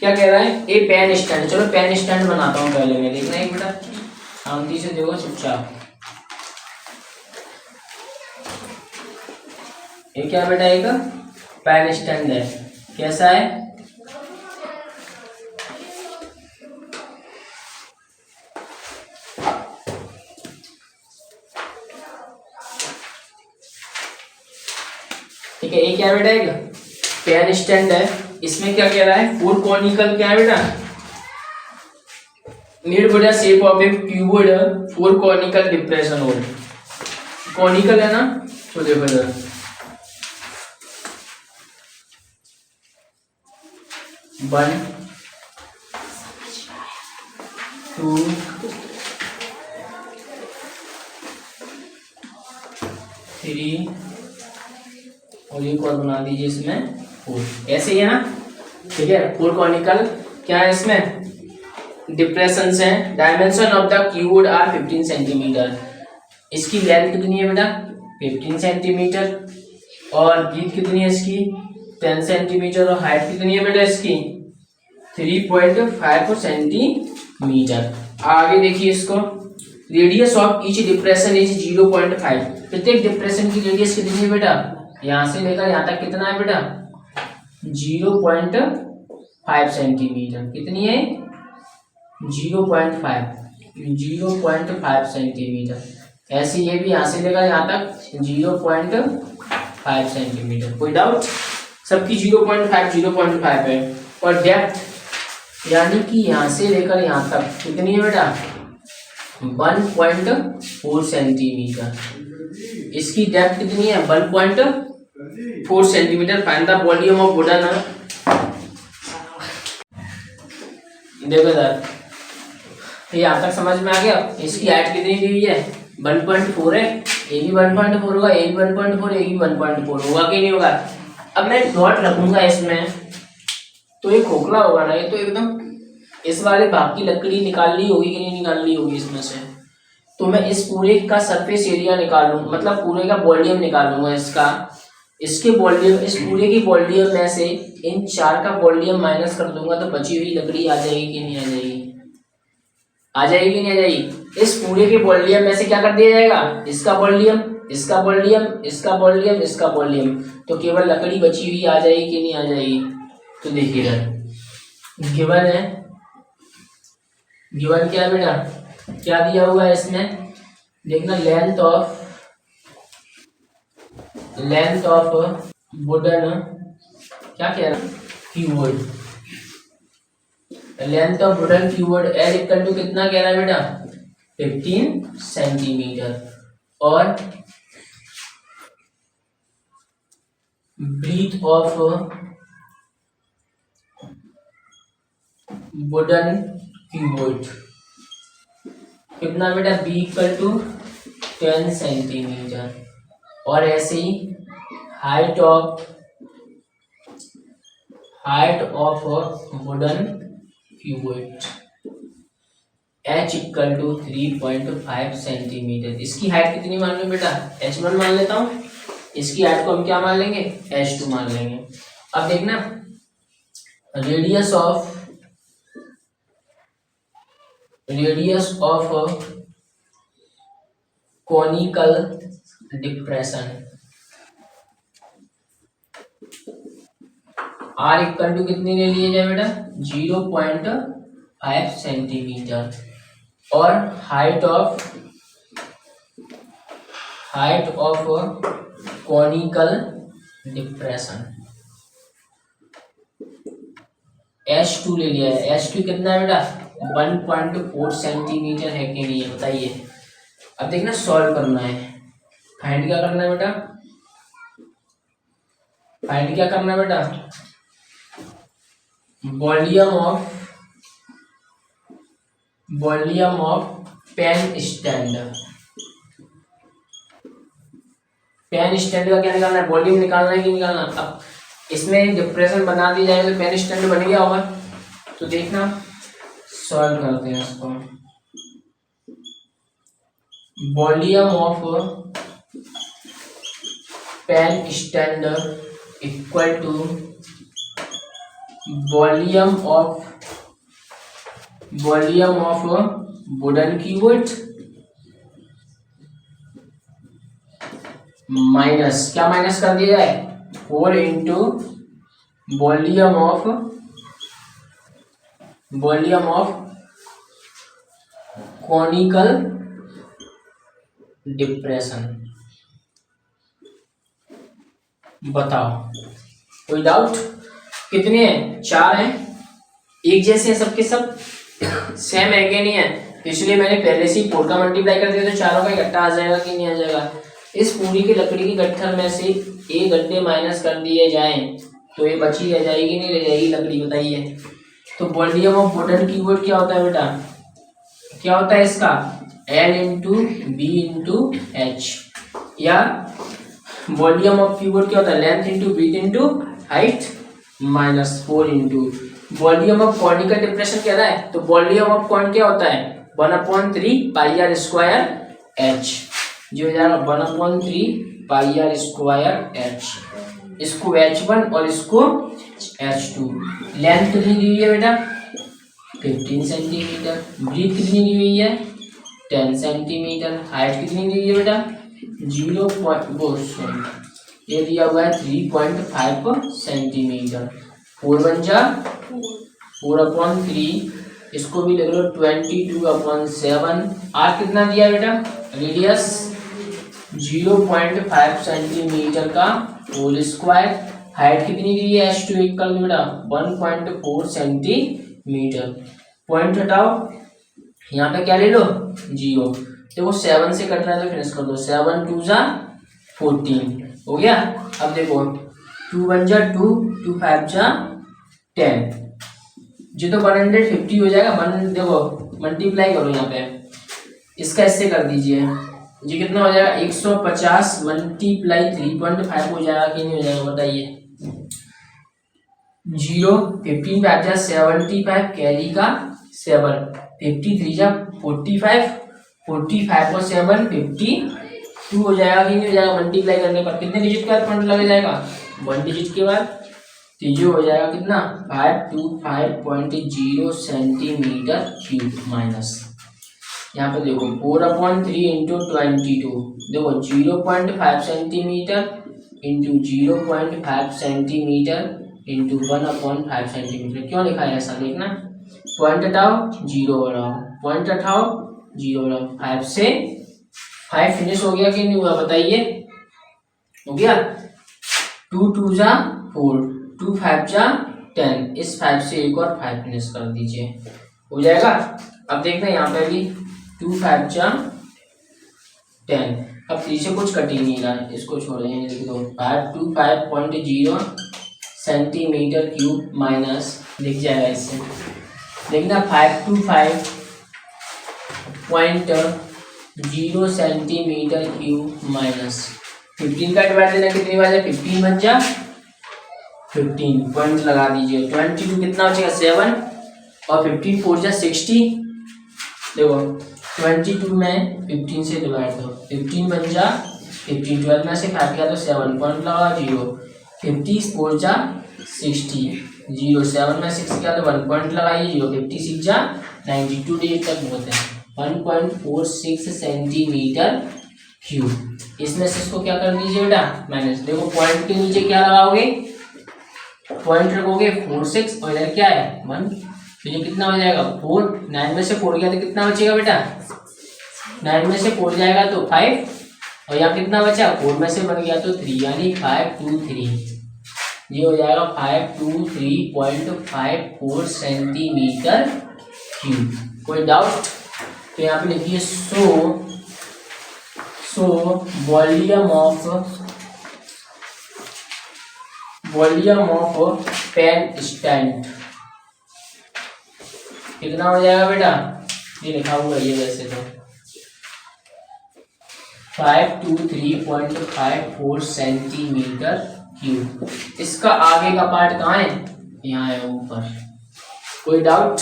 क्या कह रहा है, ए पेन स्टैंड। चलो पेन स्टैंड बनाता हूँ पहले मैं, देखना एक बेटा शांति से देखो चुपचाप। ये क्या बेटा, एक पेन स्टैंड है। कैसा है, ठीक है। ये क्या बेटा, एक पेन स्टैंड है। इसमें क्या कह रहा है, फोर कॉनिकल क्या है बेटा, नीड बेटा shape of a cuboid four conical depression hole. Conical है ना, तो देखो इधर 1 2 3 और एक और बना दीजिए इसमें 4। ऐसे ही है ना, ठीक है। फोर कॉनिकल क्या है, इसमें डिप्रेशन है। Dimension of the cuboid are 15 centimeter. इसकी लेंथ कितनी है बेटा, 15 सेंटीमीटर। और ब्रीथ कितनी है इसकी, 10 सेंटीमीटर। और हाइट कितनी है बेटा इसकी, 3.5 सेंटीमीटर। आगे देखिए इसको, radius of each depression is 0.5। प्रत्येक डिप्रेशन की रेडियस कितनी है बेटा, यहां से लेकर यहां तक कितना है बेटा, 0.5 सेंटीमीटर। कितनी है, 0.5 सेंटीमीटर। ऐसे ये भी यहां से लेकर यहां तक 0.5 सेंटीमीटर। कोई डाउट, सबकी 0.5 है। और डेप्थ यानी कि यहां से लेकर यहां तक कितनी है बेटा, 1.4 सेंटीमीटर। इसकी डेप्थ कितनी है, 1.4 centimetre. Find the volume of wooden. देखो सर, ये यहाँ तक समझ में आ गया। इसकी हाइट कितनी दी हुई है, 1.4 है। ये भी 1.4 होगा, ये भी 1.4, ये भी 1.4 होगा कि नहीं होगा। अब मैं डॉट रखूंगा इसमें, तो ये खोखला होगा ना, ये तो एकदम इस वाले भाग की लकड़ी निकालनी होगी कि नहीं निकालनी होगी इसमें से। तो मैं इस पूरे का सरफेस एरिया निकालूं, मतलब पूरे का वॉल्यूम निकालूंगा इसका। इसके वॉल्यूम, इस पूरे की वॉल्यूम में से इन 4 का वॉल्यूम माइनस कर दूंगा, तो बची हुई लकड़ी आ जाएगी कि नहीं आ जाएगी, आ जाएगी कि नहीं आ जाएगी। इस पूरे के वॉल्यूम में से क्या कर दिया जाएगा, इसका वॉल्यूम, इसका वॉल्यूम, इसका वॉल्यूम, इसका वॉल्यूम, तो केवल लकड़ी बची हुई आ जाएगी कि नहीं आ जाएगी। तो देखिएगा गिवन है, गिवन क्या बेटा, क्या दिया हुआ है इसमें, देखना लेंथ ऑफ वुडन, क्या कह रहा है, cuboid. Length of wooden cuboid L equal to कितना कह रहा है बेटा, 15 सेंटीमीटर। और ब्रीथ ऑफ वुडन क्यूबोइड कितना बेटा, बी इक्वल टू 10 सेंटीमीटर। और ऐसे ही height of wooden cuboid h equal to 3.5 centimetre. इसकी हाइट कितनी मान लो बेटा, h1 मान लेता हूँ। इसकी हाइट को हम क्या मान लेंगे, h2 मान लेंगे। अब देखना radius of conical depression r equal to कितनी ले लिए जाए बेटा, 0.5 सेंटीमीटर। और height of conical depression h2 ले लिया है। h2 कितना है बेटा, 1.4 सेंटीमीटर है कि नहीं है, बताइए। अब देखना सॉल्व करना है। फाइंड क्या करना है बेटा, फाइंड क्या करना है बेटा, volume of pen stand. Pen stand का क्या निकालना है, वॉल्यूम निकालना है कि निकालना। अब इसमें डिप्रेशन बना दी जाए तो पेन स्टैंड बन गया होगा। तो देखना सॉल्व करते हैं इसको। Volume of pen stand equal to volume of wooden cube minus, क्या माइनस कर दिया जाए, 4 into volume of conical depression. बताओ, कोई डाउट? कितने हैं? 4 हैं, एक जैसे हैं सबके सब, सेम है कि नहीं है, इसलिए मैंने पहले से ही 4 का मल्टीप्लाई कर दिया तो चारों का इकट्ठा आ जाएगा कि नहीं आ जाएगा। इस पूरी की लकड़ी की गट्ठर में से एक गड्ढे माइनस कर दिए जाएं तो ये बची रह जाएगी नहीं रह जाएगी लकड़ी, बताइए। तो वॉल्यूम ऑफ वुडन कीवर्ड क्या होता है बेटा, क्या होता है इसका, L into B into H, या वॉल्यूम ऑफ कीवर्ड क्या होता है, length into breadth into height minus 4 into volume of conical depression कह रहा है, तो वॉल्यूम ऑफ कॉन क्या होता है, 1/3 पाई आर स्क्वायर एच, जो हो जाएगा 1/3 पाई आर स्क्वायर एच, इसको H1 और इसको H2। लेंथ कितनी दी हुई है बेटा, 15 सेंटीमीटर, ब्रीथ कितनी दी हुई है, 10 सेंटीमीटर, हाइट कितनी दी हुई है बेटा, 0.2, ये दिया हुआ है 3.5 सेंटीमीटर, 4 बन जा 4/3, इसको भी लिख लो 22/7, आर कितना दिया बेटा, रेडियस 0.5 सेंटीमीटर का होल स्क्वायर, हाइट कितनी दी है, H2 इक्वल बेटा 1.4 सेंटीमीटर। पॉइंट हटाओ, यहाँ पे क्या ले लो, 0, देखो 7 से कट रहा है तो फिनिश कर दो, 7 2 जा 14 हो गया। अब देखो 2 1 जा 2, 2 5 जा 10, जी तो 150 हो जाएगा। देखो मल्टीप्लाई करो यहाँ पे, इसका इससे कर दीजिए, जी कितना हो जाएगा, 150 मल्टीप्लाई 3.5 हो जाएगा कि नहीं हो जाएगा, बताइए। 0 15 5 जा 75, कैरी का 7, 53 जा 45, 45 और 7 52 हो जाएगा कि नहीं हो जाएगा, मल्टीप्लाई करने पर कितने डिजिट का पॉइंट लग जाएगा, 1 डिजिट के बाद, तो ये हो जाएगा कितना, 525.0 सेंटीमीटर क्यूब माइनस, यहाँ पे देखो 4/3 इंटू 22, देखो 0.5 centimetre into 0.5 centimetre into 1/5 centimetre, क्यों लिखा है ऐसा, देखना, पॉइंट हटाओ 0 बढ़ाओ, पॉइंट हटाओ 0 बढ़ाओ, 5 से 5 फिनिश हो गया कि नहीं हुआ, बताइए, हो गया। 2 2 जा 4, 2 5 जा 10, इस 5 से एक और 5 फिनिश कर दीजिए, हो जाएगा। अब देखना यहाँ पे भी 2 5 जा 10, अब 3 से कुछ कट ही नहीं रहा, इसको छोड़े, लिख दो 525.0 सेंटीमीटर क्यूब माइनस, लिख जाएगा इससे, देखना 525.0 सेंटीमीटर क्यूब माइनस 15 का डिवाइड देना, कितनी बार 15 बन जा 15, पॉइंट लगा दीजिए, 22 कितना बचेगा 7 और 15 4 जा 60, देखो 22 में 15 से डिवाइड दो, 15 बन जा 15, 12 में से 5 गया तो 7, पॉइंट लगा 0, 50 4 जा 60, 0 7 में 6 गया तो 1 पॉइंट लगाइए, 0 56 जा 92 डिजिट तक बहुत है, 1.46 सेंटीमीटर क्यूब। इसमें से इसको क्या कर दीजिए बेटा, माइनस, देखो पॉइंट के नीचे क्या लगाओगे, पॉइंट रखोगे 4 6 और इधर क्या है 1, तो ये कितना हो जाएगा 4, 9 में से 4 गया तो कितना बचेगा बेटा, 9 में से 4 जाएगा तो 5, और यहाँ कितना बचा 4 में से 1 गया तो 3, यानी 523, ये हो जाएगा 523.54 सेंटीमीटर क्यूब। कोई डाउट? तो यहाँ पे लिखिए so volume of pen stand कितना हो जाएगा बेटा, ये लिखा हुआ है वैसे तो 523.54 सेंटीमीटर क्यूब। इसका आगे का पार्ट कहाँ है, यहाँ है ऊपर। कोई डाउट?